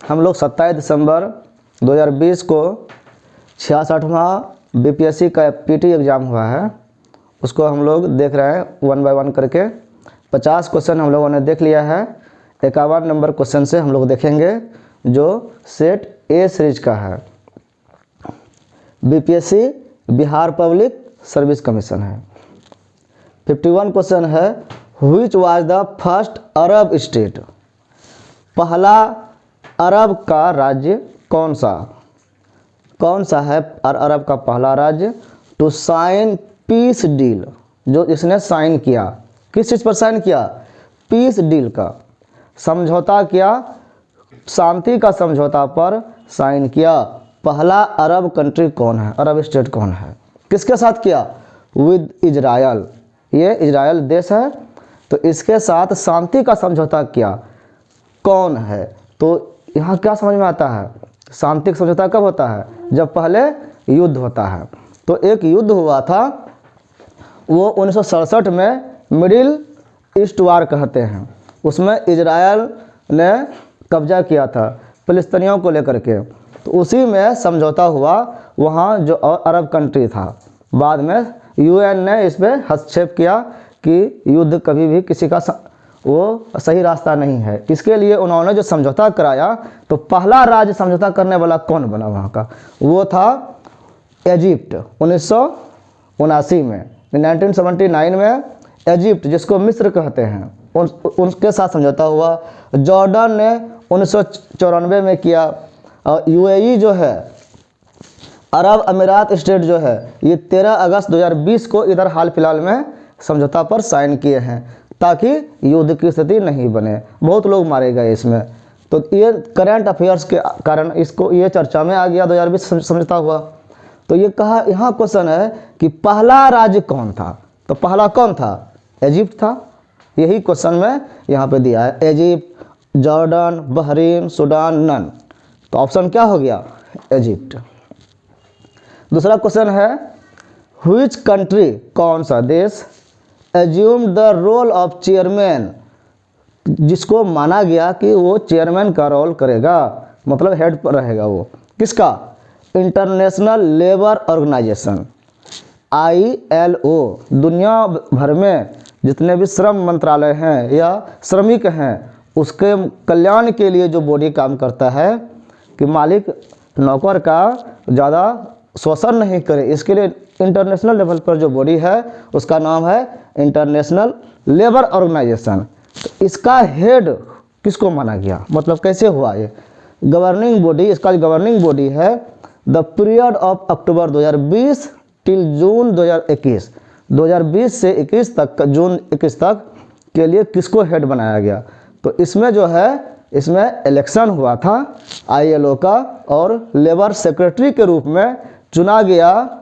हम लोग 27 दिसंबर 2020 को 66वां बीपीएससी का पीटी एग्ज़ाम हुआ है, उसको हम लोग देख रहे हैं 1 बाय 1 करके। 50 क्वेश्चन हम लोगों ने देख लिया है। 51 नंबर क्वेश्चन से हम लोग देखेंगे जो सेट ए सीरीज का है। BPSC Bihar public service commission है। 51 क्वेश्चन है, which was the first Arab state, पहला अरब का राज्य कौन सा है अरब का पहला राज्य टू साइन पीस डील, जो इसने साइन किया, किस चीज़ पर साइन किया, पीस डील का समझौता किया, शांति का समझौता पर साइन किया। पहला अरब कंट्री कौन है, अरब स्टेट कौन है, किसके साथ किया, विद इजराइल, ये इजराइल देश है, तो इसके साथ शांति का समझौता किया कौन है। तो यहाँ क्या समझ में आता है, शांति का समझौता कब होता है, जब पहले युद्ध होता है। तो एक युद्ध हुआ था, वो 1967 में मिडिल ईस्ट वार कहते हैं, उसमें इजराइल ने कब्जा किया था फिलिस्तीनियों को लेकर के, तो उसी में समझौता हुआ। वहाँ जो अरब कंट्री था, बाद में यूएन ने इस पर हस्तक्षेप किया कि युद्ध कभी भी किसी का वो सही रास्ता नहीं है। इसके लिए उन्होंने जो समझौता कराया, तो पहला राज्य समझौता करने वाला कौन बना वहाँ का, वो था इजिप्ट। 1979 में 1979 में इजिप्ट, जिसको मिस्र कहते हैं, उनके साथ समझौता हुआ। जॉर्डन ने 1994 में किया। और यूएई जो है, अरब अमीरात स्टेट जो है, ये 13 अगस्त 2020 को इधर हाल फिलहाल में समझौता पर साइन किए हैं, ताकि युद्ध की स्थिति नहीं बने। बहुत लोग मारे गए इसमें, तो ये करंट अफेयर्स के कारण इसको ये चर्चा में आ गया। 2020 समझौता हुआ। तो ये कहा, यहाँ क्वेश्चन है कि पहला राज्य कौन था, तो पहला कौन था, इजिप्ट था। यही क्वेश्चन में यहाँ पे दिया है, Egypt, Jordan, Bahrain, Sudan, none. तो ऑप्शन क्या हो गया, इजिप्ट। दूसरा क्वेश्चन है, व्हिच कंट्री, कौन सा देश, assume the role of chairman, जिसको माना गया कि वो चेयरमैन का रोल करेगा, मतलब हेड पर रहेगा वो, किसका, इंटरनेशनल लेबर ऑर्गेनाइजेशन ILO। दुनिया भर में जितने भी श्रम मंत्रालय हैं या श्रमिक हैं, उसके कल्याण के लिए जो बॉडी काम करता है कि मालिक नौकर का ज़्यादा शोषण नहीं करे, इसके लिए इंटरनेशनल लेवल पर जो बॉडी है उसका नाम है इंटरनेशनल लेबर ऑर्गेनाइजेशन। तो इसका हेड किसको माना गया, मतलब कैसे हुआ ये गवर्निंग बॉडी, इसका जो गवर्निंग बॉडी है, the period of October 2020 till June 2021, 2020 से 21 तक, जून 21 तक के लिए किसको हेड बनाया गया। तो इसमें जो है, इसमें इलेक्शन हुआ था ILO का, और लेबर सेक्रेटरी के रूप में चुना गया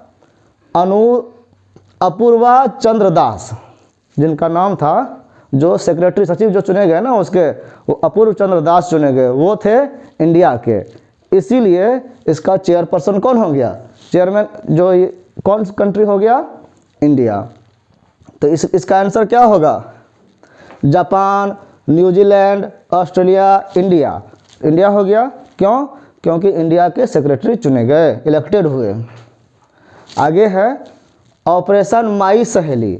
अपूर्वा चंद्र दास, जिनका नाम था, जो सेक्रेटरी सचिव जो चुने गए ना उसके, वो अपूर्व चंद्र दास चुने गए, वो थे इंडिया के। इसीलिए इसका चेयरपर्सन कौन हो गया, चेयरमैन जो कौन सी कंट्री हो गया, इंडिया। तो इसका आंसर क्या होगा, Japan, New Zealand, Australia, India. India हो गया, क्यों, क्योंकि इंडिया के सेक्रेटरी चुने गए, इलेक्टेड हुए। आगे है ऑपरेशन माई सहेली,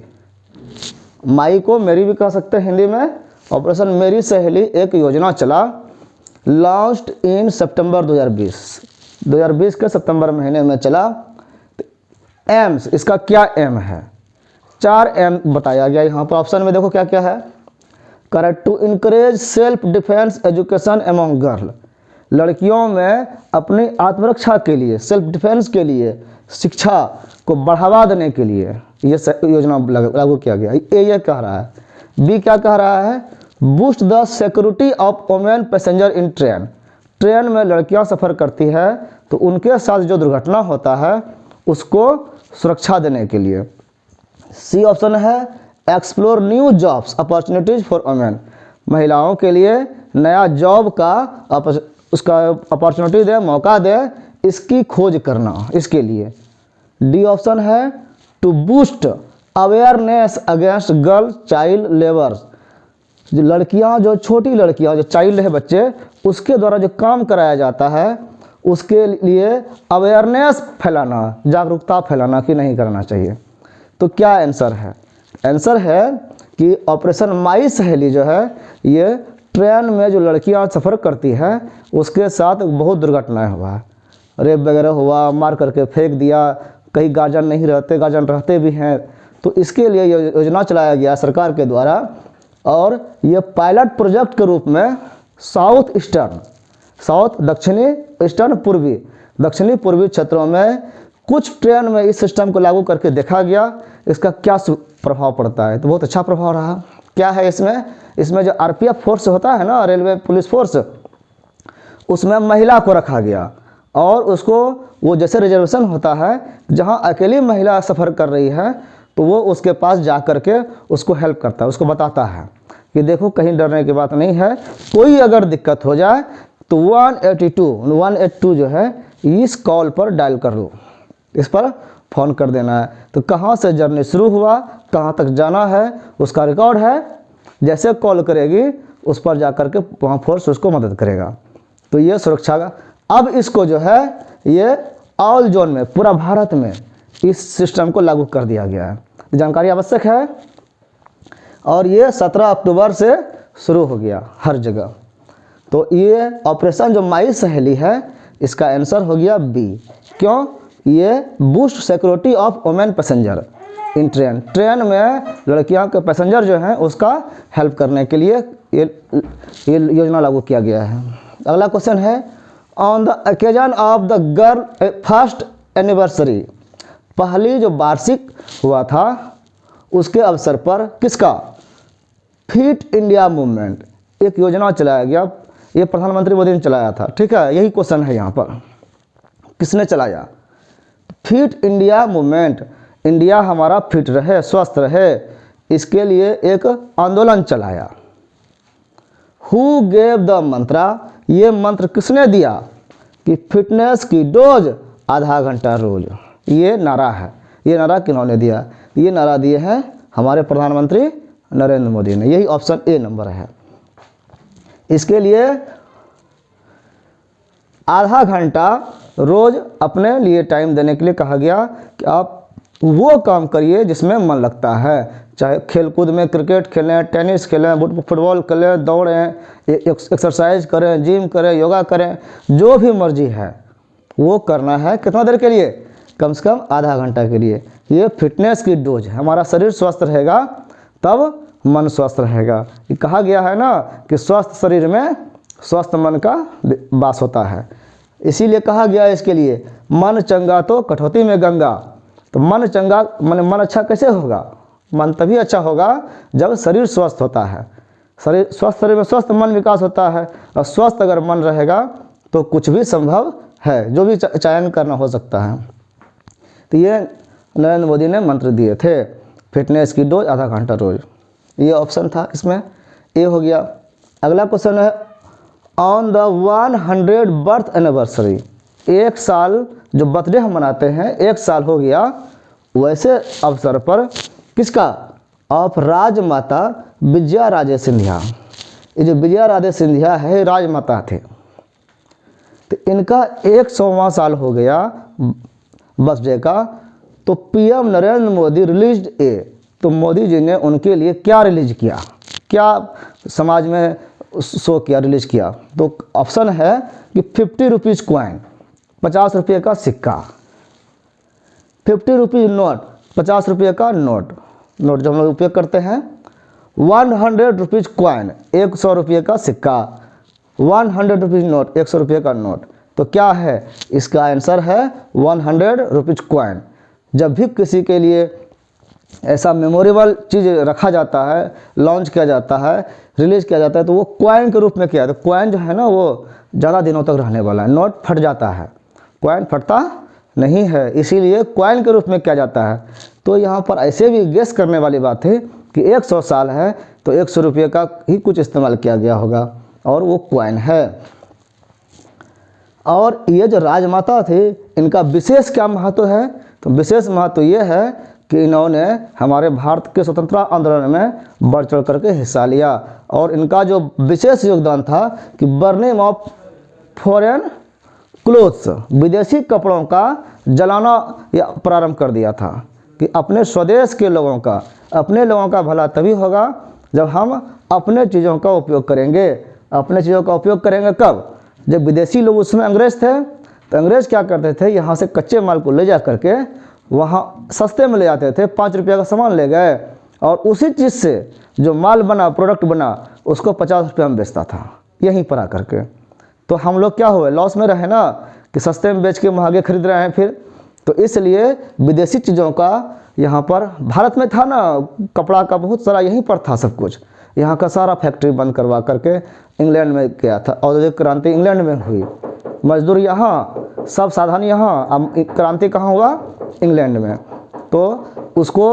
माई को मेरी भी कह सकते हैं हिंदी में। ऑपरेशन मेरी सहेली एक योजना चला, लॉन्च्ड इन सितंबर 2020 के सितंबर महीने में चला। एम्स, इसका क्या एम है, 4 एम बताया गया यहाँ पर। ऑप्शन में देखो क्या क्या है, correct, to encourage self defence education among girl, लड़कियों में अपनी आत्मरक्षा के लिए, सेल्फ डिफेंस के लिए शिक्षा को बढ़ावा देने के लिए ये योजना लागू किया गया। ये कह रहा है। बी क्या कह रहा है, boost the security of women passenger in train, train में लड़कियां सफ़र करती है तो उनके साथ जो दुर्घटना होता है उसको सुरक्षा देने के लिए। सी ऑप्शन है, explore new jobs opportunities for women, महिलाओं के लिए नया जॉब का उसका अपॉर्चुनिटी दे, मौका दे, इसकी खोज करना, इसके लिए। डी ऑप्शन है, to boost awareness against girl child labour, जो लड़कियां, जो छोटी लड़कियां, जो चाइल्ड है बच्चे, उसके द्वारा जो काम कराया जाता है उसके लिए अवेयरनेस फैलाना, जागरूकता फैलाना कि नहीं करना चाहिए। तो क्या आंसर है? आंसर है कि ऑपरेशन माई सहेली जो है, ये ट्रेन में जो लड़कियां सफ़र करती है उसके साथ बहुत दुर्घटनाएं हुआ है, रेप वगैरह हुआ, मार करके फेंक दिया, कहीं गार्जियन नहीं रहते, गार्जियन रहते भी हैं। तो इसके लिए योजना चलाया गया सरकार के द्वारा, और ये पायलट प्रोजेक्ट के रूप में साउथ ईस्टर्न, साउथ दक्षिणी ईस्टर्न पूर्वी, दक्षिणी पूर्वी क्षेत्रों में कुछ ट्रेन में इस सिस्टम को लागू करके देखा गया, इसका क्या प्रभाव पड़ता है। तो बहुत अच्छा प्रभाव रहा। क्या है इसमें? इसमें जो आरपीएफ फोर्स होता है ना, रेलवे पुलिस फोर्स, उसमें महिला को रखा गया और उसको वो जैसे रिजर्वेशन होता है, जहां अकेली महिला सफ़र कर रही है तो वो उसके पास जा कर के उसको हेल्प करता है, उसको बताता है कि देखो कहीं डरने की बात नहीं है, कोई अगर दिक्कत हो जाए तो 182 जो है इस कॉल पर डायल कर लो, इस पर फ़ोन कर देना है। तो कहाँ से जर्नी शुरू हुआ, कहाँ तक जाना है, उसका रिकॉर्ड है। जैसे कॉल करेगी उस पर जा कर के वहाँ फोर्स उसको मदद करेगा। तो ये सुरक्षा का, अब इसको जो है ये ऑल जोन में, पूरा भारत में इस सिस्टम को लागू कर दिया गया है। जानकारी आवश्यक है। और ये 17 अक्टूबर से शुरू हो गया हर जगह। तो ये ऑपरेशन जो माई सहेली है, इसका आंसर हो गया बी। क्यों? ये boost security of women passenger in train, train में लड़कियों के पैसेंजर जो हैं उसका हेल्प करने के लिए ये योजना लागू किया गया है। अगला क्वेश्चन है, on the occasion of the girl first anniversary, पहली जो वार्षिक हुआ था उसके अवसर पर किसका फिट इंडिया मूवमेंट, एक योजना चलाया गया। ये प्रधानमंत्री मोदी ने चलाया था। ठीक है, यही क्वेश्चन है यहाँ पर, किसने चलाया? फिट इंडिया मूवमेंट, इंडिया हमारा फिट रहे, स्वस्थ रहे, इसके लिए एक आंदोलन चलाया। हु गेव द मंत्रा, ये मंत्र किसने दिया कि फिटनेस की डोज आधा घंटा रोज, ये नारा है। ये नारा किन्होंने दिया? ये नारा दिए हैं हमारे प्रधानमंत्री नरेंद्र मोदी ने। यही ऑप्शन ए नंबर है। इसके लिए आधा घंटा रोज अपने लिए टाइम देने के लिए कहा गया कि आप वो काम करिए जिसमें मन लगता है, चाहे खेलकूद में क्रिकेट खेलें, टेनिस खेलें, फुटबॉल खेलें, दौड़ें, एक्सरसाइज करें, जिम करें, योगा करें, जो भी मर्जी है वो करना है। कितना देर के लिए? कम से कम आधा घंटा के लिए। ये फिटनेस की डोज है। हमारा शरीर स्वस्थ रहेगा तब मन स्वस्थ रहेगा। ये कहा गया है ना कि स्वस्थ शरीर में स्वस्थ मन का वास होता है, इसीलिए कहा गया है इसके लिए, मन चंगा तो कठौती में गंगा। तो मन चंगा, मन अच्छा कैसे होगा? मन तभी अच्छा होगा जब शरीर स्वस्थ होता है। शरीर स्वस्थ, शरीर में स्वस्थ मन विकास होता है, और स्वस्थ अगर मन रहेगा तो कुछ भी संभव है, जो भी चयन करना हो सकता है। तो ये नरेंद्र मोदी ने मंत्र दिए थे, फिटनेस की डोज आधा घंटा रोज। ये ऑप्शन था इसमें, ए हो गया। अगला क्वेश्चन है, ऑन द 100 बर्थ एनिवर्सरी, एक साल जो बर्थडे हम मनाते हैं, एक साल हो गया, वैसे अवसर पर किसका? ऑफ राजमाता विजया राजे सिंधिया। ये जो विजया राजे सिंधिया है राजमाता थे, तो इनका 100वां साल हो गया बर्थडे का। तो पीएम नरेंद्र मोदी रिलीज्ड ए, तो मोदी जी ने उनके लिए क्या रिलीज किया, क्या समाज में शो किया, रिलीज किया? तो ऑप्शन है कि 50 रुपीज़ कॉइन, 50 रुपये का सिक्का, 50 रुपीज़ नोट, 50 रुपये का नोट जो हम लोग उपयोग करते हैं, 100 रुपीज़ कॉइन, 100 रुपये का सिक्का, 100 रुपीज़ नोट, 100 रुपये का नोट। तो क्या है इसका आंसर? है 100 रुपीज़ कॉइन। जब भी किसी के लिए ऐसा मेमोरेबल चीज़ रखा जाता है, लॉन्च किया जाता है, रिलीज किया जाता है, तो वो कॉइन के रूप में किया। तो कॉइन जो है ना वो ज़्यादा दिनों तक रहने वाला है, नोट फट जाता है, कॉइन फटता नहीं है, इसीलिए कॉइन के रूप में किया जाता है। तो यहाँ पर ऐसे भी गेस करने वाली बात है कि 100 साल है तो 100 रुपये का ही कुछ इस्तेमाल किया गया होगा, और वो कॉइन है। और ये जो राजमाता थे, इनका विशेष क्या महत्व है? तो विशेष महत्व ये है कि इन्होंने हमारे भारत के स्वतंत्रता आंदोलन में बढ़ चढ़ करके हिस्सा लिया। और इनका जो विशेष योगदान था कि बर्निंग ऑफ फॉरेन क्लोथ्स, विदेशी कपड़ों का जलाना प्रारंभ कर दिया था कि अपने स्वदेश के लोगों का, अपने लोगों का भला तभी होगा जब हम अपने चीज़ों का उपयोग करेंगे। अपने चीज़ों का उपयोग करेंगे कब? जब विदेशी लोग, उसमें अंग्रेज़ थे, तो अंग्रेज़ क्या करते थे, यहाँ से कच्चे माल को ले जा करके वहाँ सस्ते में ले जाते थे, 5 रुपये का सामान ले गए और उसी चीज़ से जो माल बना, प्रोडक्ट बना, उसको 50 रुपये में बेचता था यहीं पर आकर के। तो हम लोग क्या हुए, लॉस में रहे ना, कि सस्ते में बेच के महंगे खरीद रहे हैं फिर। तो इसलिए विदेशी चीज़ों का यहाँ पर, भारत में था ना कपड़ा का बहुत सारा, यहीं पर था सब कुछ। यहाँ का सारा फैक्ट्री बंद करवा करके इंग्लैंड में गया था। औद्योगिक क्रांति इंग्लैंड में हुई, मजदूर यहाँ, सब साधन यहाँ। अब क्रांति कहाँ हुआ? इंग्लैंड में। तो उसको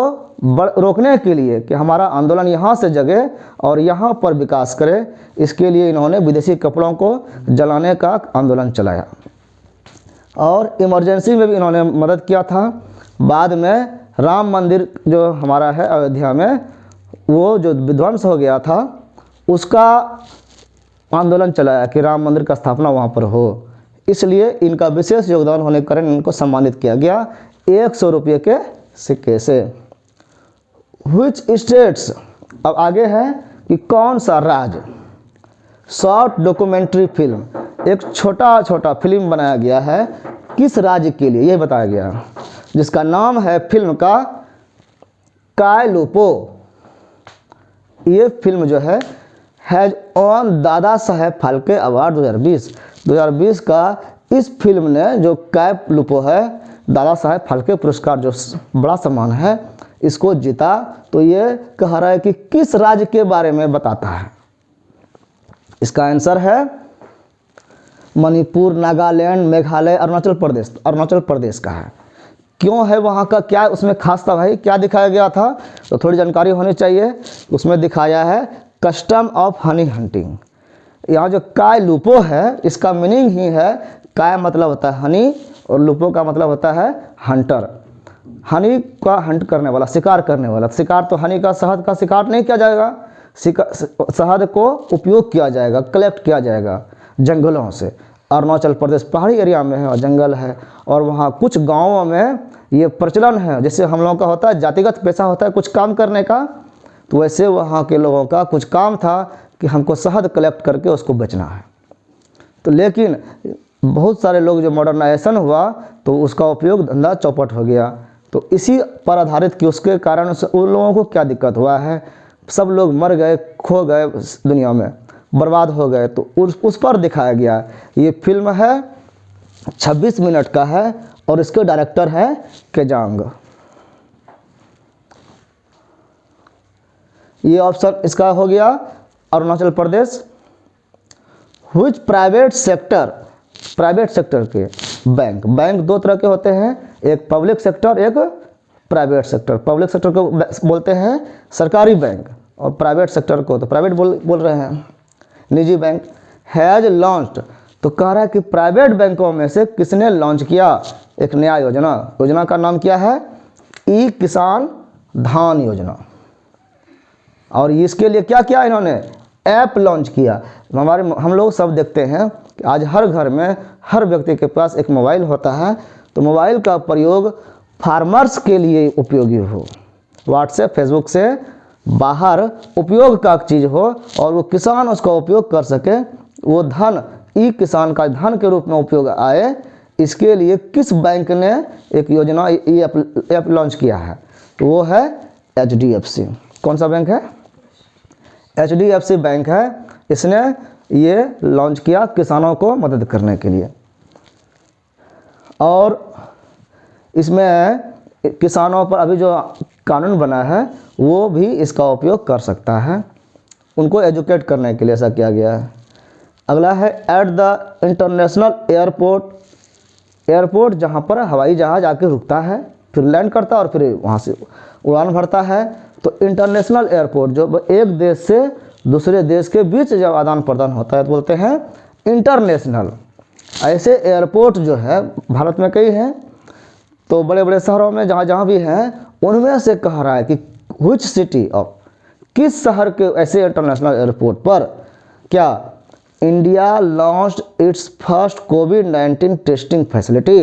रोकने के लिए कि हमारा आंदोलन यहाँ से जगे और यहाँ पर विकास करे, इसके लिए इन्होंने विदेशी कपड़ों को जलाने का आंदोलन चलाया। और इमरजेंसी में भी इन्होंने मदद किया था। बाद में राम मंदिर जो हमारा है अयोध्या में, वो जो विध्वंस हो गया था, उसका आंदोलन चलाया कि राम मंदिर का स्थापना वहाँ पर हो। इसलिए इनका विशेष योगदान होने के कारण इनको सम्मानित किया गया 100 रुपये के सिक्के से। Which states, अब आगे है कि कौन सा राज्य, शॉर्ट डॉक्यूमेंट्री फिल्म, एक छोटा छोटा फिल्म बनाया गया है किस राज्य के लिए, यह बताया गया, जिसका नाम है फिल्म का काय लुपो। ये फिल्म जो है has on Dada Saheb Phalke award 2020 का। इस फिल्म ने जो काय लुपो है, दादा साहेब फाल्के पुरस्कार जो बड़ा सम्मान है, इसको जीता। तो ये कह रहा है कि किस राज्य के बारे में बताता है। इसका आंसर है मणिपुर, नागालैंड, मेघालय, अरुणाचल प्रदेश। अरुणाचल प्रदेश का है। क्यों है वहाँ का, क्या उसमें खास था भाई, क्या दिखाया गया था, तो थोड़ी जानकारी होनी चाहिए। उसमें दिखाया है कस्टम ऑफ हनी हंटिंग। यहाँ जो काय लुपो है, इसका मीनिंग ही है, काय मतलब होता है हनी और लुपो का मतलब होता है हंटर। हनी का हंट करने वाला, शिकार करने वाला। शिकार तो हनी का, शहद का शिकार नहीं किया जाएगा, शहद को उपयोग किया जाएगा, कलेक्ट किया जाएगा जंगलों से। अरुणाचल प्रदेश पहाड़ी एरिया में है और जंगल है, और वहाँ कुछ गांवों में ये प्रचलन है। जैसे हम लोगों का होता है जातिगत पेशा होता है कुछ काम करने का, तो वैसे वहाँ के लोगों का कुछ काम था कि हमको शहद कलेक्ट करके उसको बेचना है। तो लेकिन बहुत सारे लोग जो मॉडर्नाइजेशन हुआ तो उसका उपयोग धंधा चौपट हो गया। तो इसी पर आधारित कि उसके कारण से उन लोगों को क्या दिक्कत हुआ है, सब लोग मर गए, खो गए दुनिया में, बर्बाद हो गए। तो उस पर दिखाया गया। ये फिल्म है 26 मिनट का है और इसके डायरेक्टर है केजांग। ये ऑप्शन इसका हो गया Arunachal Pradesh. Which private sector के बैंक, बैंक दो तरह के होते हैं, एक पब्लिक सेक्टर, एक प्राइवेट सेक्टर। पब्लिक सेक्टर को बोलते हैं सरकारी बैंक और प्राइवेट सेक्टर को तो प्राइवेट बोल रहे हैं, निजी बैंक। हैज लॉन्च्ड, तो कह रहा है कि प्राइवेट बैंकों में से किसने लॉन्च किया एक नया योजना। योजना का नाम क्या है? ई किसान धान योजना। और इसके लिए क्या किया इन्होंने? ऐप लॉन्च किया। हम लोग सब देखते हैं कि आज हर घर में, हर व्यक्ति के पास एक मोबाइल होता है। तो मोबाइल का प्रयोग फार्मर्स के लिए उपयोगी हो, व्हाट्सएप फेसबुक से बाहर उपयोग का चीज़ हो और वो किसान उसका उपयोग कर सके, वो धन ई किसान का धन के रूप में उपयोग आए, इसके लिए किस बैंक ने एक योजना ऐप लॉन्च किया है? तो वो है HDFC। कौन सा बैंक है? HDFC बैंक है। इसने ये लॉन्च किया किसानों को मदद करने के लिए। और इसमें किसानों पर अभी जो कानून बना है वो भी इसका उपयोग कर सकता है, उनको एजुकेट करने के लिए ऐसा किया गया है। अगला है एट द इंटरनेशनल एयरपोर्ट, जहाँ पर हवाई जहाज़ आके रुकता है, फिर लैंड करता है और फिर वहाँ से उड़ान भरता है। तो इंटरनेशनल एयरपोर्ट जो एक देश से दूसरे देश के बीच जब आदान प्रदान होता है तो बोलते हैं इंटरनेशनल। ऐसे एयरपोर्ट जो है भारत में कई हैं, तो बड़े बड़े शहरों में जहाँ जहाँ भी हैं उनमें से कह रहा है कि व्हिच सिटी ऑफ, किस शहर के ऐसे इंटरनेशनल एयरपोर्ट पर क्या India launched it's first covid testing facility,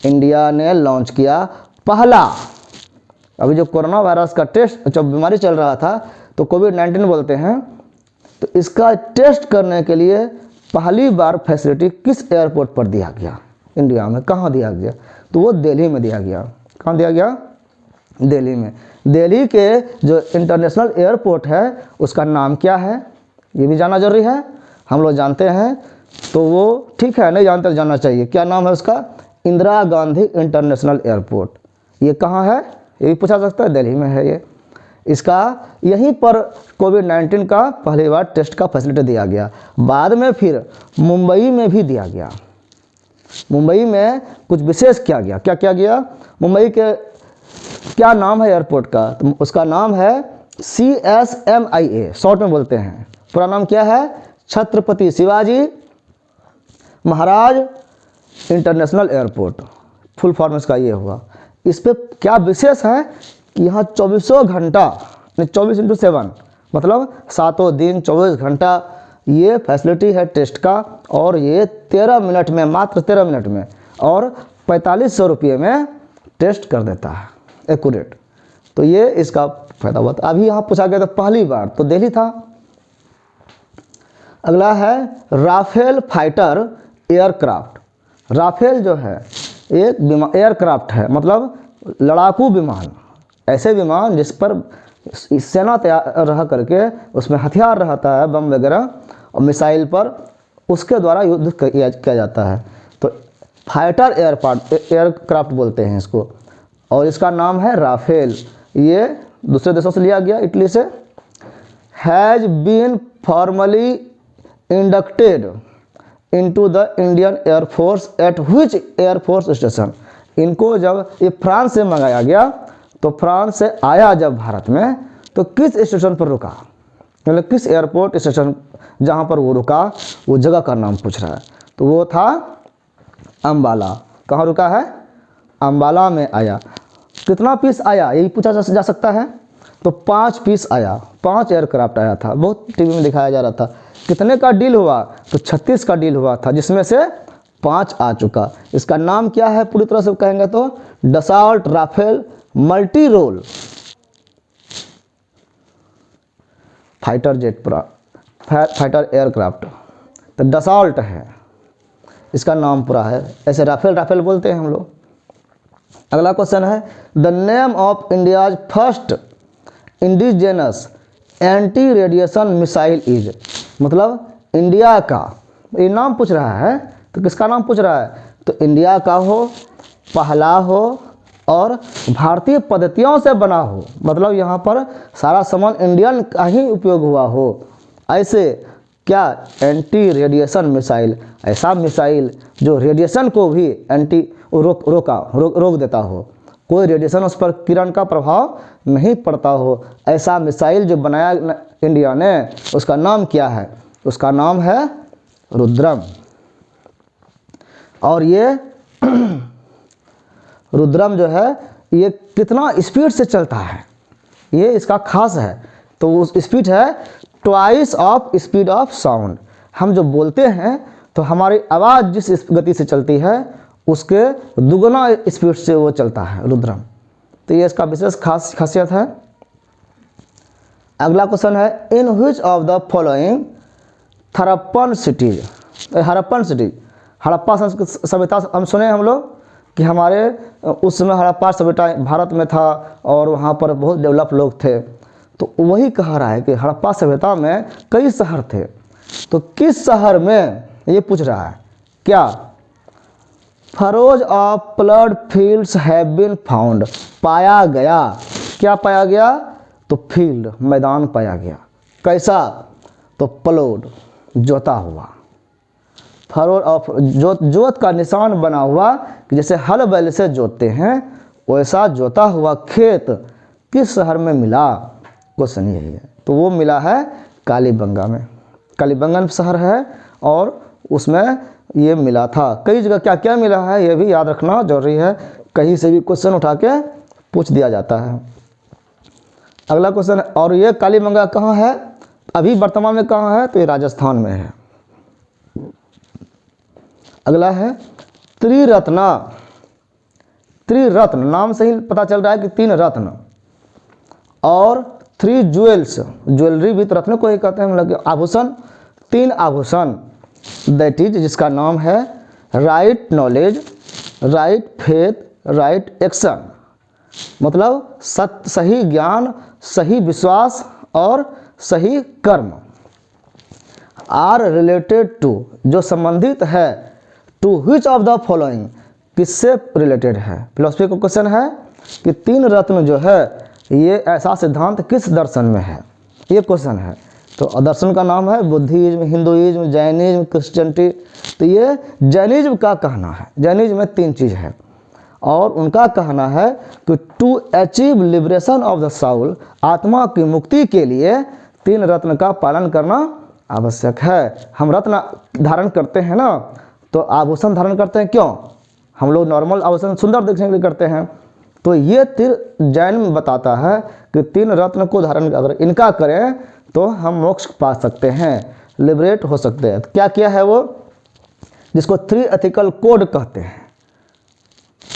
India ने लॉन्च किया पहला, अभी जो कोरोना वायरस का टेस्ट जब बीमारी चल रहा था तो कोविड-19 बोलते हैं, तो इसका टेस्ट करने के लिए पहली बार फैसिलिटी किस एयरपोर्ट पर दिया गया इंडिया में, कहाँ दिया गया, तो वो दिल्ली में दिया गया। कहाँ दिया गया? दिल्ली में। दिल्ली के जो इंटरनेशनल एयरपोर्ट है उसका नाम क्या है, ये भी जानना जरूरी है। हम लोग जानते हैं तो वो ठीक है, नहीं जानते तो जानना चाहिए। क्या नाम है उसका? Indira Gandhi international airport. ये कहाँ है, ये भी पूछा सकता है, दिल्ली में है ये। इसका यहीं पर कोविड-19 का पहली बार टेस्ट का फैसिलिटी दिया गया। बाद में फिर मुंबई में भी दिया गया। मुंबई में कुछ विशेष किया गया। क्या किया गया? मुंबई के क्या नाम है एयरपोर्ट का? तो उसका नाम है CSMIA, शॉर्ट में बोलते हैं। पूरा नाम क्या है? Chhatrapati Shivaji Maharaj international airport, full form इसका ये हुआ। इस पर क्या विशेष है कि यहाँ 24 घंटा 24x7 मतलब 7 दिन 24 घंटा ये फैसिलिटी है टेस्ट का, और ये 13 मिनट में, मात्र 13 मिनट में और 4500 रुपये में टेस्ट कर देता है एक्यूरेट। तो ये इसका फायदा हुआ था। अभी यहाँ पूछा गया था पहली बार, तो दिल्ली था। अगला है राफेल फाइटर एयरक्राफ्ट। राफेल जो है एक एयरक्राफ्ट है, मतलब लड़ाकू विमान, ऐसे विमान जिस पर सेना तैयार रह करके उसमें हथियार रहता है, बम वगैरह और मिसाइल पर, उसके द्वारा युद्ध किया जाता है। तो फाइटर एयरक्राफ्ट बोलते हैं इसको, और इसका नाम है राफेल। ये दूसरे देशों से लिया गया, इटली से। Has been formally inducted into the Indian air force at which air force station. इनको जब ये फ्रांस से मंगाया गया, तो फ्रांस से आया जब भारत में, तो किस स्टेशन पर रुका, मतलब किस एयरपोर्ट स्टेशन जहाँ पर वो रुका, वो जगह का नाम पूछ रहा है। तो वो था अम्बाला। कहाँ रुका है? अम्बाला में आया। कितना पीस आया, यही पूछा जा सकता है। तो 5 पीस आया, 5 एयरक्राफ्ट आया था, बहुत टीवी में दिखाया जा रहा था। कितने का डील हुआ? तो 36 का डील हुआ था, जिसमें से 5 आ चुका। इसका नाम क्या है पूरी तरह से कहेंगे तो? Dassault Rafale multi role fighter jet fighter aircraft, तो डसॉल्ट है इसका नाम पूरा है। ऐसे राफेल राफेल बोलते हैं हम लोग। अगला क्वेश्चन है the name of India's first indigenous anti radiation missile is, मतलब इंडिया का ये नाम पूछ रहा है, तो किसका नाम पूछ रहा है? तो इंडिया का हो, पहला हो और भारतीय पद्धतियों से बना हो, मतलब यहाँ पर सारा सामान इंडियन का ही उपयोग हुआ हो। ऐसे क्या एंटी रेडिएशन मिसाइल, ऐसा मिसाइल जो रेडिएशन को भी रोक देता हो, कोई रेडिएशन उस पर किरण का प्रभाव नहीं पड़ता हो, ऐसा मिसाइल जो बनाया इंडिया ने, उसका नाम क्या है? उसका नाम है रुद्रम। और ये रुद्रम जो है ये कितना स्पीड से चलता है, ये इसका खास है। तो उस स्पीड है twice of speed of sound. हम जो बोलते हैं तो हमारी आवाज़ जिस गति से चलती है उसके दुगुना स्पीड से वो चलता है रुद्रम। तो ये इसका विशेष खासियत है। अगला क्वेश्चन है इन which of the following Harappan cities, Harappan city, Harappa सभ्यता हम सुने हम लोग कि हमारे उस समय हड़प्पा सभ्यता भारत में था और वहाँ पर बहुत डेवलप लोग थे। तो वही कह रहा है कि हड़प्पा सभ्यता में कई शहर थे, तो किस शहर में, ये पूछ रहा है। क्या furrows of ploughed fields have been found, पाया गया। क्या पाया गया? तो फील्ड, मैदान पाया गया। कैसा? तो प्लॉड, जोता हुआ। फरोज ऑफ जोत का निशान बना हुआ कि जैसे हल बैल से जोतते हैं, वैसा जोता हुआ खेत किस शहर में मिला? क्वेश्चन यही है। तो वो मिला है कालीबंगा में। कालीबंगन शहर है और उसमें ये मिला था। कई जगह क्या क्या मिला है ये भी याद रखना जरूरी है, कहीं से भी क्वेश्चन उठा के पूछ दिया जाता है। अगला क्वेश्चन, और ये कालीबंगा कहाँ है, अभी वर्तमान में कहाँ है, तो ये राजस्थान में है। अगला है त्रिरत्न। त्रिरत्न नाम से ही पता चल रहा है कि 3 रत्न, और 3 ज्वेल्स, ज्वेलरी भी तो रत्न को ही कहते हैं, मतलब आभूषण, 3 आभूषण, दैट इज, जिसका नाम है right knowledge, right faith, right action, मतलब सत्य, सही ज्ञान, सही विश्वास और सही कर्म। आर रिलेटेड टू, जो संबंधित है, to which of the following, किससे रिलेटेड है। फिलोसफी का क्वेश्चन है कि 3 रत्न जो है ये ऐसा सिद्धांत किस दर्शन में है, ये क्वेश्चन है। तो दर्शन का नाम है बुद्धिज्म, हिंदुइज्म, जैनिज्म, क्रिश्चियनिटी। तो ये जैनिज्म का कहना है, जैनिज्म में 3 चीज़ है, और उनका कहना है कि to achieve liberation of the soul, आत्मा की मुक्ति के लिए 3 रत्न का पालन करना आवश्यक है। हम रत्न धारण करते हैं ना, तो आभूषण धारण करते हैं, क्यों, हम लोग नॉर्मल आभूषण सुंदर दिखने के लिए करते हैं। तो ये जैन में बताता है कि 3 रत्न को धारण, अगर इनका करें तो हम मोक्ष पा सकते हैं, लिबरेट हो सकते हैं। तो क्या किया है वो, जिसको 3 एथिकल कोड कहते हैं।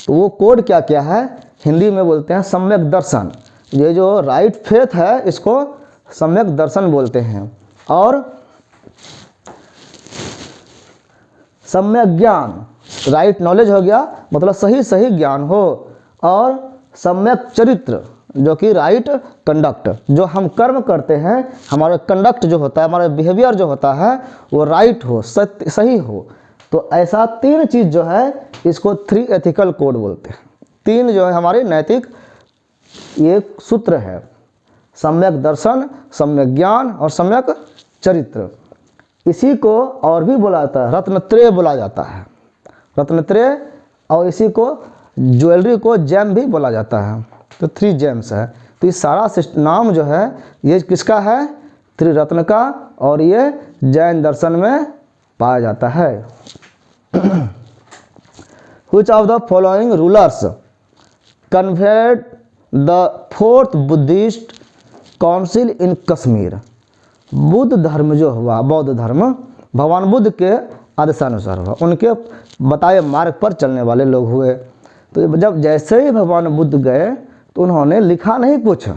तो वो कोड क्या क्या है, हिंदी में बोलते हैं सम्यक दर्शन। ये जो राइट फेथ है इसको सम्यक दर्शन बोलते हैं, और सम्यक ज्ञान, राइट नॉलेज हो गया, मतलब सही सही ज्ञान हो, और सम्यक चरित्र, जो कि राइट कंडक्ट, जो हम कर्म करते हैं, हमारा कंडक्ट जो होता है, हमारा बिहेवियर जो होता है वो राइट हो, सत्य सही हो। तो ऐसा 3 चीज़ जो है इसको 3 एथिकल कोड बोलते हैं। 3 जो है हमारे नैतिक ये सूत्र है, सम्यक दर्शन, सम्यक ज्ञान और सम्यक चरित्र। इसी को और भी बोला जाता है रत्नत्रय बोला जाता है, रत्नत्रय, और इसी को ज्वेलरी को जेम भी बोला जाता है। तो 3 जेम्स है। तो ये सारा नाम जो है ये किसका है, त्रिरत्न का, और ये जैन दर्शन में पाया जाता है। Which of the following rulers convened the 4th Buddhist council in Kashmir? Buddha धर्म जो हुआ, बौद्ध धर्म भगवान बुद्ध के आदेशानुसार हुआ, उनके बताए मार्ग पर चलने वाले लोग हुए। तो जब जैसे ही भगवान बुद्ध गए तो उन्होंने लिखा नहीं कुछ,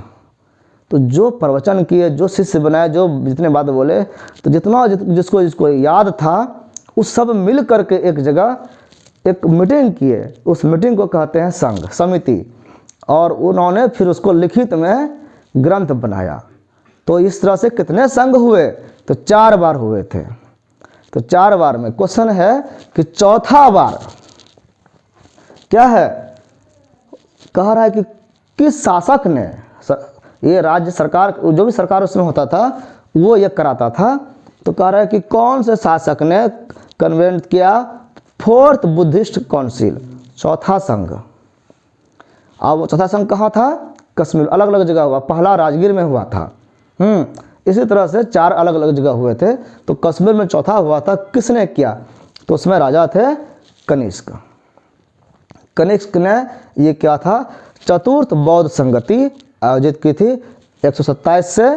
तो जो प्रवचन किए, जो शिष्य बनाए, जो जितने बात बोले, तो जितना जिसको जिसको याद था उस सब मिल करके एक जगह एक मीटिंग किए। उस मीटिंग को कहते हैं संघ, समिति, और उन्होंने फिर उसको लिखित में ग्रंथ बनाया। तो इस तरह से कितने संघ हुए, तो 4 बार हुए थे। तो 4 बार में क्वेश्चन है कि चौथा बार क्या है, कह रहा है कि किस शासक ने, ये राज्य सरकार, जो भी सरकार उसमें होता था वो ये कराता था। तो कह रहा है कि कौन से शासक ने कन्वेंट किया 4th बुद्धिस्ट काउंसिल, चौथा संघ। अब चौथा संघ कहाँ था, कश्मीर, अलग अलग जगह हुआ। पहला राजगीर में हुआ था, इसी तरह से 4 अलग अलग जगह हुए थे। तो कश्मीर में चौथा हुआ था, किसने किया, तो उसमें राजा थे कनिष्क। कनिष्क ने ये क्या था, 4th बौद्ध संगति आयोजित की थी 127 से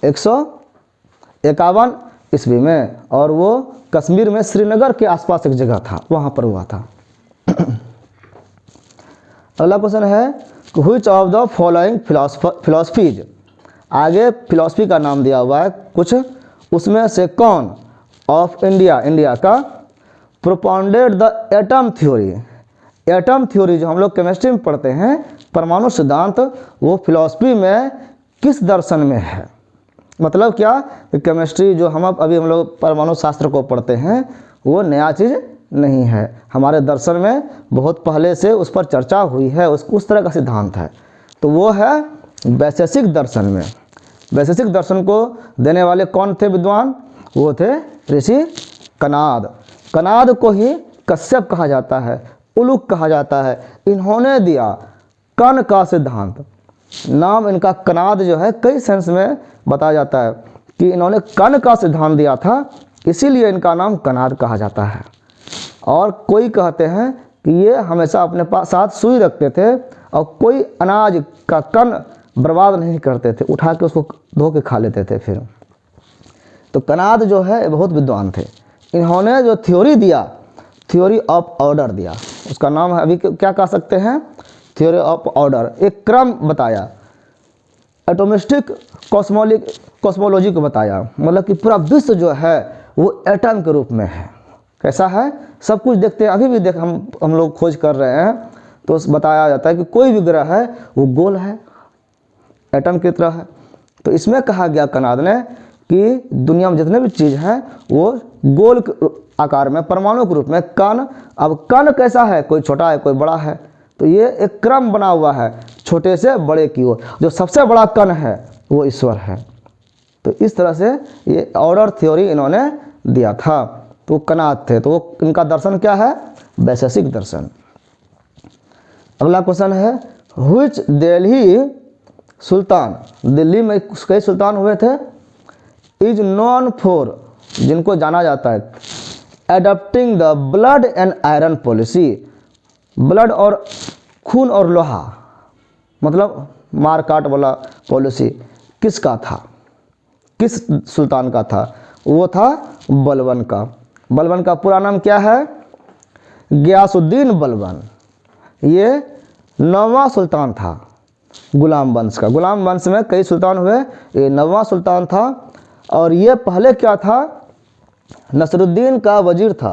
151 ईस्वी में, और वो कश्मीर में श्रीनगर के आसपास एक जगह था, वहाँ पर हुआ था। अगला क्वेश्चन है which of the following philosophies, आगे फिलॉसफी का नाम दिया हुआ है कुछ, उसमें से कौन ऑफ इंडिया, इंडिया का propounded the atom theory. Atom theory जो हम लोग केमिस्ट्री में पढ़ते हैं, परमाणु सिद्धांत, वो फिलॉसफी में किस दर्शन में है। मतलब क्या, केमिस्ट्री जो हम लोग परमाणु शास्त्र को पढ़ते हैं वो नया चीज़ नहीं है, हमारे दर्शन में बहुत पहले से उस पर चर्चा हुई है, उस तरह का सिद्धांत है। तो वो है वैशेषिक दर्शन में। वैशेषिक दर्शन को देने वाले कौन थे विद्वान, वो थे ऋषि कनाद। कनाद को ही कश्यप कहा जाता है, उलुक कहा जाता है। इन्होंने दिया कण का सिद्धांत, नाम इनका कनाद जो है कई सेंस में बताया जाता है कि इन्होंने कण का सिद्धांत दिया था, इसीलिए इनका नाम कनाद कहा जाता है। और कोई कहते हैं कि ये हमेशा अपने पास साथ सुई रखते थे, और कोई अनाज का कण बर्बाद नहीं करते थे, उठा के उसको धो के खा लेते थे। फिर तो कनाद जो है बहुत विद्वान थे। इन्होंने जो थ्योरी दिया, थ्योरी ऑफ ऑर्डर दिया, उसका नाम है अभी क्या कह सकते हैं, थ्योरी ऑफ ऑर्डर। एक क्रम बताया, एटोमिस्टिक कॉस्मोलॉजी को बताया, मतलब कि पूरा विश्व जो है वो एटम के रूप में है। कैसा है, सब कुछ देखते हैं, अभी भी हम लोग खोज कर रहे हैं, तो बताया जाता है कि कोई भी ग्रह है वो गोल है, एटम की तरह है। तो इसमें कहा गया कनाद ने कि दुनिया में जितने भी चीज़ हैं वो गोल आकार में, परमाणु के रूप में, कण। अब कण कैसा है, कोई छोटा है कोई बड़ा है, तो ये एक क्रम बना हुआ है छोटे से बड़े की ओर। जो सबसे बड़ा कण है वो ईश्वर है। तो इस तरह से ये ऑर्डर थ्योरी इन्होंने दिया था। तो कनाद थे, तो वो इनका दर्शन क्या है, वैशेषिक दर्शन। अगला क्वेश्चन है, व्हिच दिल्ली सुल्तान, दिल्ली में कई सुल्तान हुए थे, इज नोन फॉर, जिनको जाना जाता है, adopting the blood and iron policy, blood और खून और लोहा, मतलब मार काट वाला पॉलिसी किसका था, किस सुल्तान का था, वो था बलबन का। बलबन का पूरा नाम क्या है, गियासुद्दीन बलबन। ये 9वां सुल्तान था गुलाम वंश का। गुलाम वंश में कई सुल्तान हुए, ये 9वां सुल्तान था। और ये पहले क्या था, नसरुद्दीन का वजीर था,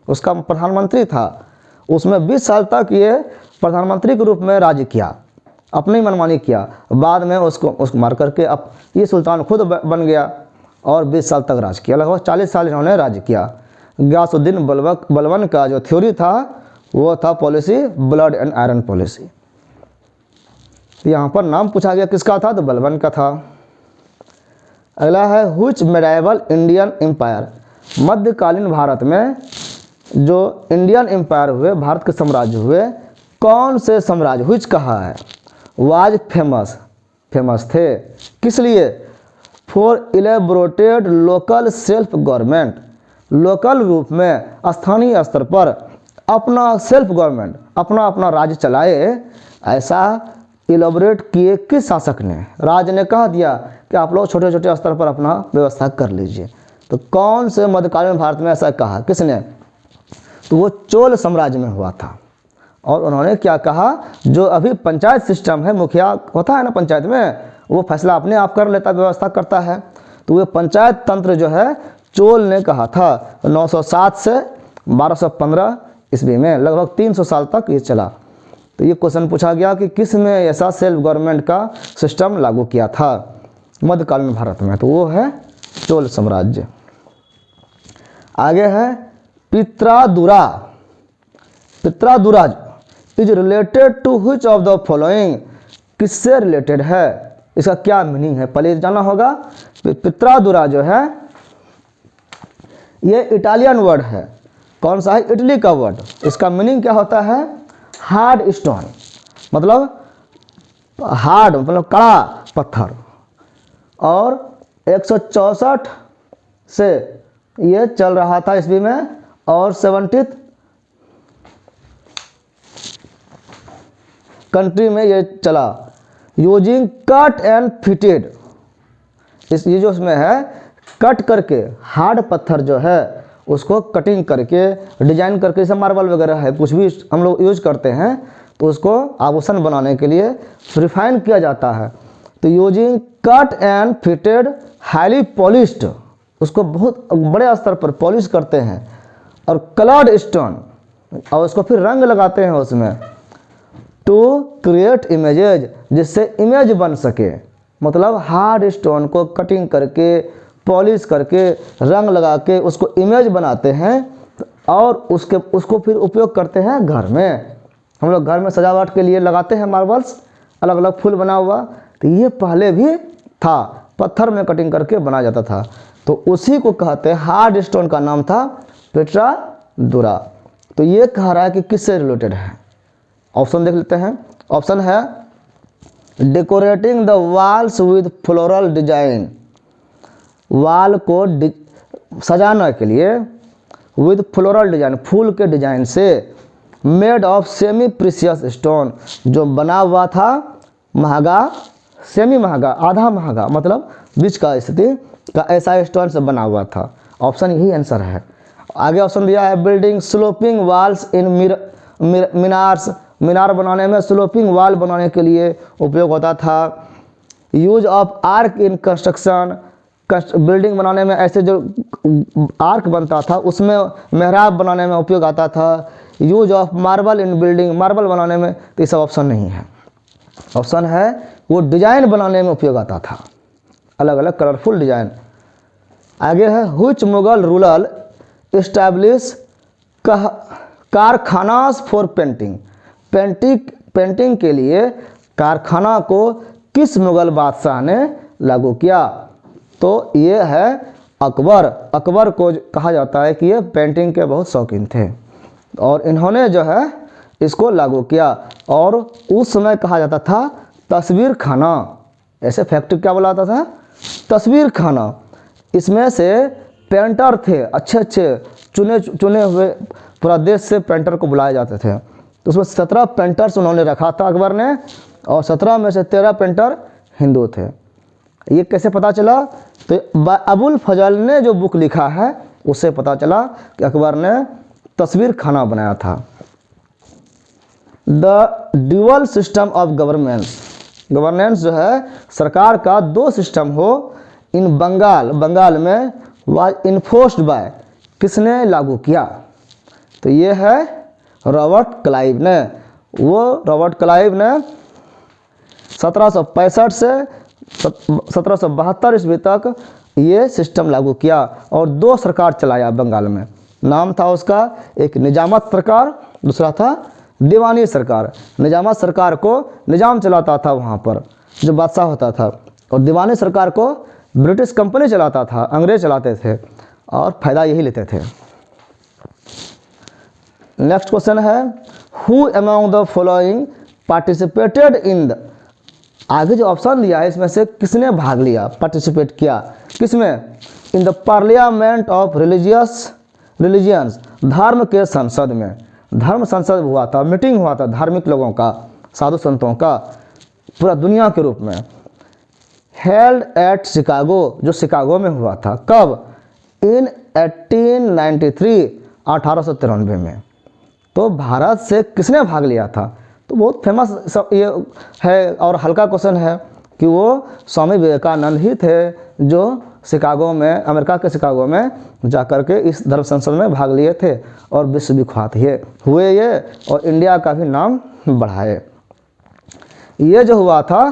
उसका प्रधानमंत्री था। उसमें 20 साल तक ये प्रधानमंत्री के रूप में राज्य किया, अपनी मनमानी किया। बाद में उसको मार करके अब ये सुल्तान खुद बन गया और 20 साल तक राज किया, लगभग 40 साल इन्होंने राज्य किया। गियासुद्दीन बलबन का जो थ्योरी था वो था policy blood and iron policy. यहाँ पर नाम पूछा गया किसका था, तो बलबन का था। अगला है, व्हिच मेडाइवल इंडियन एम्पायर, मध्यकालीन भारत में जो इंडियन एम्पायर हुए, भारत के साम्राज्य हुए, कौन से साम्राज्य, व्हिच कहा है, वाज फेमस थे, किस लिए, for elaborated local self government, local रूप में स्थानीय स्तर पर अपना सेल्फ गवर्नमेंट, अपना राज्य चलाए, ऐसा इलेबोरेट किए किस शासक ने, राज ने कह दिया कि आप लोग छोटे छोटे स्तर पर अपना व्यवस्था कर लीजिए। तो कौन से मध्यकालीन भारत में ऐसा कहा, किसने, तो वो चोल साम्राज्य में हुआ था। और उन्होंने क्या कहा, जो अभी पंचायत सिस्टम है, मुखिया होता है ना पंचायत में, वो फैसला अपने आप कर लेता, व्यवस्था करता है, तो वो पंचायत तंत्र जो है चोल ने कहा था। 907 से 1215 ईस्वी में लगभग 300 साल तक ये चला। तो ये क्वेश्चन पूछा गया कि किस में ऐसा सेल्फ गवर्नमेंट का सिस्टम लागू किया था मध्यकालीन भारत में, तो वो है चोल साम्राज्य। आगे है pietra dura, pietra duras is related to which of the following, किससे रिलेटेड है, इसका क्या मीनिंग है, पहले जाना होगा। पित्रादुरा जो है ये इटालियन वर्ड है, कौन सा है, इटली का वर्ड। इसका मीनिंग क्या होता है, हार्ड स्टोन, मतलब हार्ड मतलब कड़ा पत्थर। और 164 से ये चल रहा था ईस्वी में, और 70 कंट्री में ये चला। यूजिंग कट एंड फिटेड, ये जो उसमें है कट करके, हार्ड पत्थर जो है उसको कटिंग करके, डिजाइन करके, जैसे मार्बल वगैरह है, कुछ भी हम लोग यूज करते हैं तो उसको आभूषण बनाने के लिए रिफाइन किया जाता है। तो using cut and fitted highly polished, उसको बहुत बड़े स्तर पर पॉलिश करते हैं। और कलर्ड स्टोन, और उसको फिर रंग लगाते हैं उसमें, टू क्रिएट इमेजेज, जिससे इमेज बन सके। मतलब हार्ड स्टोन को कटिंग करके, पॉलिश करके, रंग लगा के उसको इमेज बनाते हैं, और उसको फिर उपयोग करते हैं घर में। हम लोग घर में सजावट के लिए लगाते हैं मार्बल्स, अलग अलग फूल बना हुआ, तो ये पहले भी था, पत्थर में कटिंग करके बनाया जाता था। तो उसी को कहते हैं, हार्ड स्टोन का नाम था पित्रादुरा। तो ये कह रहा है कि किससे रिलेटेड है। ऑप्शन देख लेते हैं। ऑप्शन है decorating the walls with floral design, वाल को सजाने के लिए विद फ्लोरल डिजाइन, फूल के डिजाइन से, made of semi precious stone, जो बना हुआ था महंगा, सेमी महंगा, आधा महंगा, मतलब बीच का स्थिति का ऐसा स्टोन से बना हुआ था। ऑप्शन यही आंसर है। आगे ऑप्शन दिया है building sloping walls in minars, मीनार बनाने में स्लोपिंग वॉल बनाने के लिए उपयोग होता था। Use of arc in construction, building बनाने में ऐसे जो आर्क बनता था उसमें मेहराब बनाने में उपयोग आता था। Use of marble in building, marble बनाने में, तो ये सब ऑप्शन नहीं है। ऑप्शन है वो डिजाइन बनाने में उपयोग आता था, अलग अलग कलरफुल डिजाइन। आगे है हुच मुगल रूरल इस्टेब्लिश कारखानास फॉर पेंटिंग, पेंटिंग के लिए कारखाना को किस मुगल बादशाह ने लागू किया? तो ये है अकबर। अकबर को कहा जाता है कि ये पेंटिंग के बहुत शौकीन थे और इन्होंने जो है इसको लागू किया। और उस समय कहा जाता था तस्वीर खाना, ऐसे फैक्ट्री क्या बुलाता था? तस्वीर खाना। इसमें से पेंटर थे, अच्छे अच्छे चुने हुए पूरा देश से पेंटर को बुलाए जाते थे। तो उसमें 17 पेंटर्स उन्होंने रखा था अकबर ने, और 17 में से 13 पेंटर हिंदू थे। ये कैसे पता चला? तो अबुल फजल ने जो बुक लिखा है उससे पता चला कि अकबर ने तस्वीर खाना बनाया था। The dual system of governance जो है सरकार का 2 सिस्टम हो इन बंगाल में वाज इन्फोर्स्ड बाय, किसने लागू किया? तो ये है रॉबर्ट क्लाइव ने। वो रॉबर्ट क्लाइव ने 1765 से 1772 ईस्वी तक ये सिस्टम लागू किया और 2 सरकार चलाया बंगाल में। नाम था उसका, एक निजामत सरकार, दूसरा था दीवानी सरकार। निजामत सरकार को निजाम चलाता था वहाँ पर जो बादशाह होता था, और दीवानी सरकार को ब्रिटिश कंपनी चलाता था, अंग्रेज चलाते थे और फ़ायदा यही लेते थे। नेक्स्ट क्वेश्चन है who among the following participated in the, आगे जो ऑप्शन दिया है इसमें से किसने भाग लिया, पार्टिसिपेट किया किसमें? In the parliament of religions, धर्म के संसद में। धर्म संसद हुआ था, मीटिंग हुआ था धार्मिक लोगों का, साधु संतों का, पूरा दुनिया के रूप में। हेल्ड एट शिकागो, जो शिकागो में हुआ था, कब? इन 1893, 1893 में। तो भारत से किसने भाग लिया था? तो बहुत फेमस सब ये है और हल्का क्वेश्चन है कि वो स्वामी विवेकानंद ही थे जो शिकागो में, अमेरिका के शिकागो में जाकर के इस धर्म संसद में भाग लिए थे और विश्व विख्यात हुए ये, और इंडिया का भी नाम बढ़ाए। ये जो हुआ था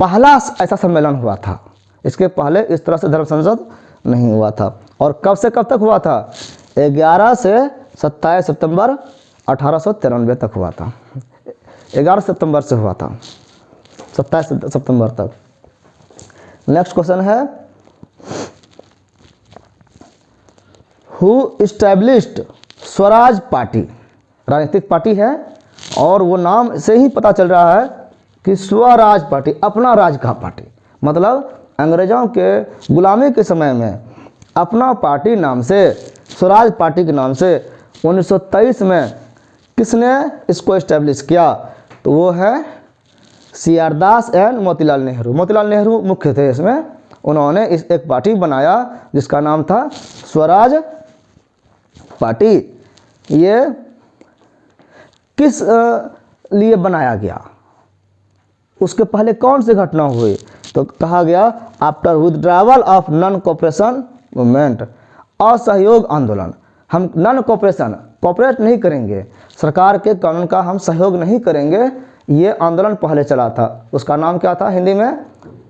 पहला ऐसा सम्मेलन हुआ था, इसके पहले इस तरह से धर्म संसद नहीं हुआ था। और कब से कब तक हुआ था? 11 से 27 सितंबर 1893 तक हुआ था। 11 सितंबर से हुआ था 27 सितंबर तक। नेक्स्ट क्वेश्चन है हु इस्टेब्लिश्ड स्वराज पार्टी, राजनीतिक पार्टी है और वो नाम से ही पता चल रहा है कि स्वराज पार्टी, अपना राज का पार्टी, मतलब अंग्रेजों के गुलामी के समय में अपना पार्टी नाम से, स्वराज पार्टी के नाम से 1923 में किसने इसको इस्टेब्लिश किया? तो वो है CR Das and Motilal Nehru. Motilal Nehru मुख्य थे इसमें। उन्होंने इस एक पार्टी बनाया जिसका नाम था स्वराज पार्टी। ये किस लिए बनाया गया? उसके पहले कौन सी घटना हुई? तो कहा गया after withdrawal of non cooperation movement, असहयोग आंदोलन। हम नॉन कोऑपरेट नहीं करेंगे, सरकार के कानून का हम सहयोग नहीं करेंगे, ये आंदोलन पहले चला था। उसका नाम क्या था हिंदी में?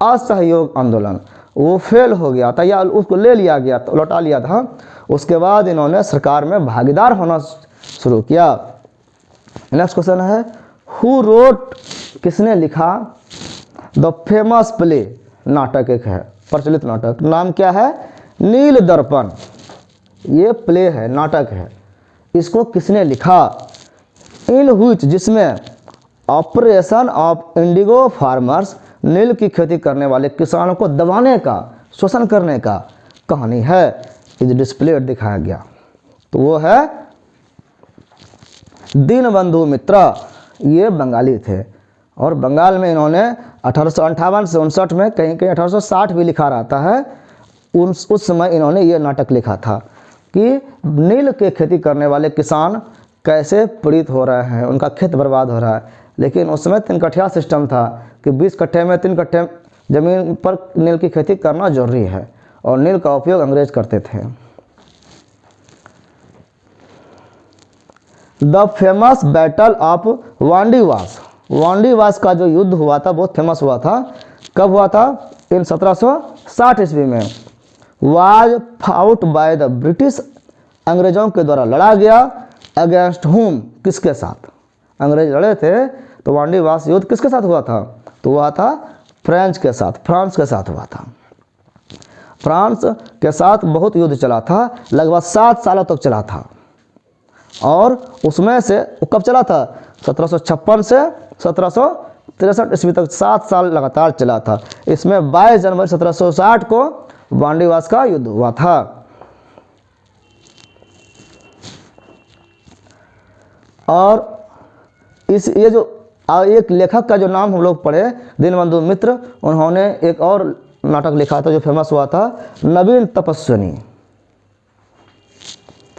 असहयोग आंदोलन। वो फेल हो गया था या उसको ले लिया गया था, लौटा लिया था। उसके बाद इन्होंने सरकार में भागीदार होना शुरू किया। नेक्स्ट क्वेश्चन है हु रोट, किसने लिखा द फेमस प्ले, नाटक एक है प्रचलित नाटक, नाम क्या है? नील दर्पण। ये प्ले है, नाटक है, इसको किसने लिखा? इन व्हिच, जिसमें ऑपरेशन ऑफ इंडिगो फार्मर्स, नील की खेती करने वाले किसानों को दबाने का, शोषण करने का कहानी है, इस डिस्प्ले दिखाया गया। तो वो है दीनबंधु मित्र, ये बंगाली थे और बंगाल में इन्होंने 1858 से 59 में, कहीं कहीं 1860 भी लिखा रहता है, उस समय इन्होंने ये नाटक लिखा था कि नील के खेती करने वाले किसान कैसे पीड़ित हो रहे हैं, उनका खेत बर्बाद हो रहा है। लेकिन उस समय 3 कठिया सिस्टम था कि 20 कट्ठे में 3 कट्ठे ज़मीन पर नील की खेती करना जरूरी है और नील का उपयोग अंग्रेज करते थे। The famous battle of Wandiwash, Wandiwash का जो युद्ध हुआ था बहुत फेमस हुआ था। कब हुआ था? इन 1760 ईस्वी में। Was fought by the British, अंग्रेजों के द्वारा लड़ा गया। अगेंस्ट हुम, किसके साथ? अंग्रेज लड़े थे तो वांडीवास युद्ध किसके साथ हुआ था? तो हुआ था फ्रेंच के साथ, फ्रांस के साथ हुआ था। फ्रांस के साथ बहुत युद्ध चला था, लगभग 7 सालों तक चला था। और उसमें से कब चला था? 1756 से 1763 ईस्वी तक 7 साल लगातार चला था। इसमें 22 जनवरी 1760 को वांडीवास का युद्ध हुआ था। और ये जो एक लेखक का जो नाम हम लोग पढ़े, दीनबंधु मित्र, उन्होंने एक और नाटक लिखा था जो फेमस हुआ था, नवीन तपस्विनी।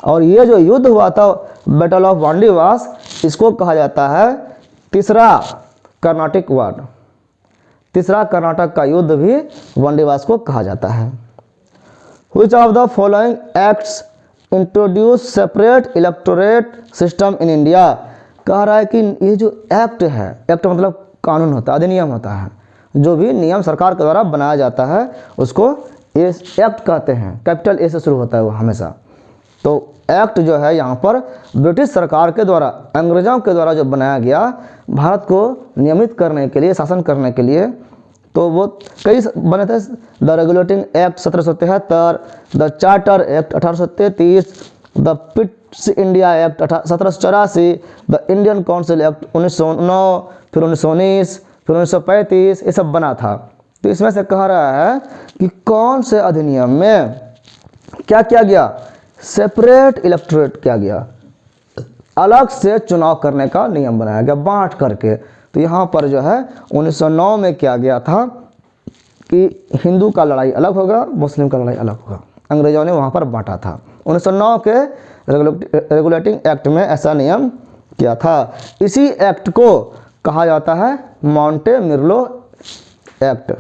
और ये जो युद्ध हुआ था बैटल ऑफ वांडीवास, इसको कहा जाता है तीसरा कर्नाटिक वार। तीसरा कर्नाटक का युद्ध भी वांडीवास को कहा जाता है। Which of the following acts introduce separate electorate system in India? कह रहा है कि ये जो एक्ट है, एक्ट मतलब कानून होता है, अधिनियम होता है, जो भी नियम सरकार के द्वारा बनाया जाता है उसको एक्ट कहते हैं। कैपिटल ए से शुरू होता है वो हमेशा। तो एक्ट जो है यहाँ पर ब्रिटिश सरकार के द्वारा, अंग्रेजों के द्वारा जो बनाया गया भारत को नियमित करने के लिए, शासन करने के लिए, तो वो कई बने थे। The regulating act 1773, the charter act 1833, the Pitt's India act 1784, the Indian council act 1909, फिर 1919, फिर 1935, ये सब बना था। तो इसमें से कह रहा है कि कौन से अधिनियम में क्या किया गया? सेपरेट इलेक्टोरेट किया गया, अलग से चुनाव करने का नियम बनाया गया, बांट करके। तो यहाँ पर जो है 1909 में किया गया था कि हिंदू का लड़ाई अलग होगा, मुस्लिम का लड़ाई अलग होगा। अंग्रेजों ने वहाँ पर बांटा था। 1909 के रेगुलेटिंग एक्ट में ऐसा नियम किया था। इसी एक्ट को कहा जाता है Minto Morley act,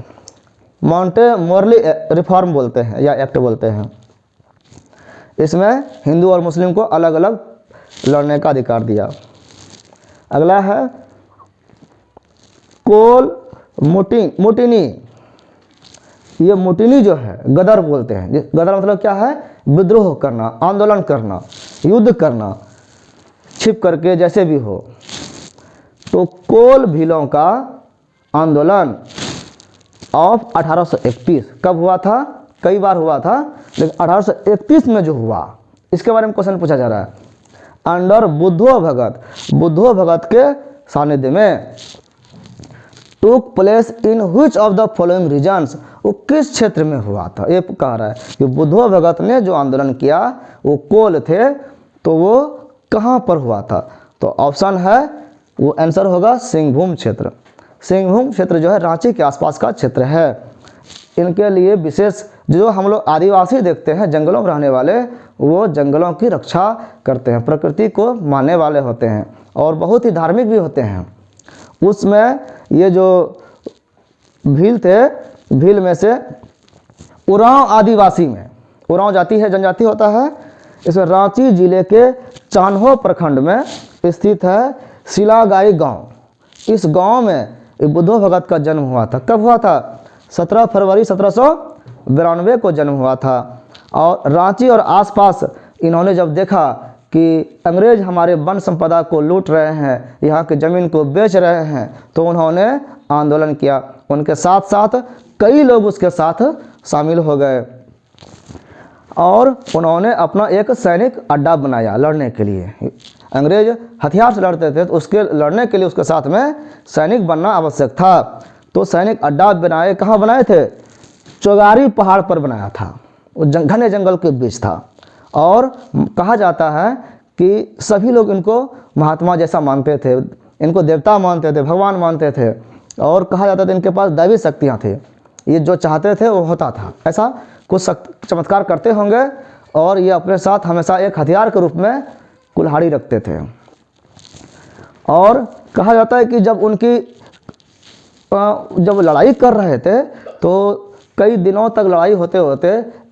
Minto Morley reform बोलते हैं या एक्ट बोलते हैं। इसमें हिंदू और मुस्लिम को अलग अलग लड़ने का अधिकार दिया। अगला है कोल मुटिनी। ये मुटिनी जो है गदर बोलते हैं। गदर मतलब क्या है? विद्रोह करना, आंदोलन करना, युद्ध करना, छिप करके जैसे भी हो। तो कोल भीलों का आंदोलन ऑफ 1831 कब हुआ था? कई बार हुआ था, लेकिन 1831 में जो हुआ, इसके बारे में क्वेश्चन पूछा जा रहा है। अंडर बुद्धो भगत के सानिध्य में। Took place in which of the following regions, वो किस क्षेत्र में हुआ था? ये कह रहा है कि बुद्धो भगत ने जो आंदोलन किया वो कोल थे, तो वो कहाँ पर हुआ था? तो ऑप्शन है, वो आंसर होगा सिंहभूम क्षेत्र। सिंहभूम क्षेत्र जो है रांची के आसपास का क्षेत्र है। इनके लिए विशेष, जो हम लोग आदिवासी देखते हैं जंगलों में रहने वाले, वो जंगलों की रक्षा करते हैं, प्रकृति को मानने वाले होते हैं और बहुत ही धार्मिक भी होते हैं। उसमें ये जो भील थे, भील में से उरांव आदिवासी में, उरांव जाति है, जनजाति होता है। इसमें रांची जिले के चान्हो प्रखंड में स्थित है सिलागाई गांव। इस गांव में बुद्धो भगत का जन्म हुआ था। कब हुआ था? 17 फरवरी 1792 को जन्म हुआ था। और रांची और आसपास इन्होंने जब देखा कि अंग्रेज हमारे वन संपदा को लूट रहे हैं, यहाँ की ज़मीन को बेच रहे हैं, तो उन्होंने आंदोलन किया। उनके साथ साथ कई लोग उसके साथ शामिल हो गए और उन्होंने अपना एक सैनिक अड्डा बनाया लड़ने के लिए। अंग्रेज हथियार से लड़ते थे, तो उसके लड़ने के लिए उसके साथ में सैनिक बनना आवश्यक था। तो सैनिक अड्डा बनाए, कहाँ बनाए थे? चौगारी पहाड़ पर बनाया था, वो घने जंगल के बीच था। और कहा जाता है कि सभी लोग इनको महात्मा जैसा मानते थे, इनको देवता मानते थे, भगवान मानते थे, और कहा जाता था इनके पास दैवी शक्तियाँ थी, ये जो चाहते थे वो होता था। ऐसा कुछ चमत्कार करते होंगे, और ये अपने साथ हमेशा एक हथियार के रूप में कुल्हाड़ी रखते थे। और कहा जाता है कि जब लड़ाई कर रहे थे तो कई दिनों तक लड़ाई होते होते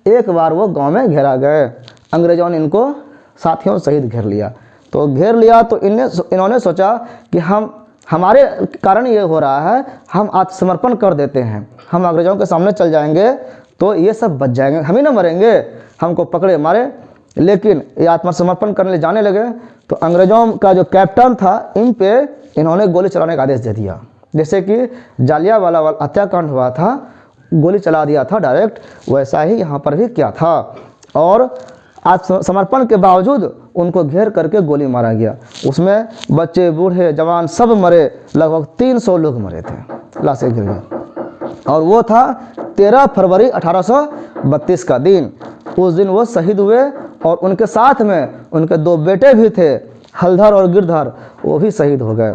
एक बार वो गांव में घेरा गए। अंग्रेज़ों ने इनको साथियों सहित घेर लिया। तो घेर लिया तो इन्होंने सोचा कि हमारे कारण ये हो रहा है, हम आत्मसमर्पण कर देते हैं, हम अंग्रेज़ों के सामने चल जाएंगे तो ये सब बच जाएंगे, हम ही ना मरेंगे, हमको पकड़े मारे। लेकिन ये आत्मसमर्पण करने जाने लगे तो अंग्रेज़ों का जो कैप्टन था, इन पे इन्होंने गोली चलाने का आदेश दे दिया। जैसे कि जालियांवाला हत्याकांड हुआ था, गोली चला दिया था डायरेक्ट, वैसा ही यहाँ पर भी क्या था। और आत्मसमर्पण के बावजूद उनको घेर करके गोली मारा गया। उसमें बच्चे, बूढ़े, जवान सब मरे, लगभग 300 लोग मरे थे, लाशें गिर गई। और वो था 13 फरवरी 1832 का दिन। उस दिन वो शहीद हुए, और उनके साथ में उनके 2 बेटे भी थे, हलधर और गिरधर, वो भी शहीद हो गए।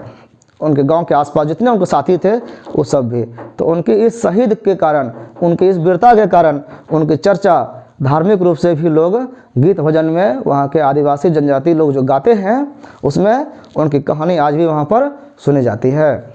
उनके गांव के आसपास जितने उनके साथी थे वो सब भी। तो उनके इस शहीद के कारण, उनकी इस वीरता के कारण उनकी चर्चा धार्मिक रूप से भी लोग गीत भजन में, वहाँ के आदिवासी जनजाति लोग जो गाते हैं, उसमें उनकी कहानी आज भी वहाँ पर सुनी जाती है।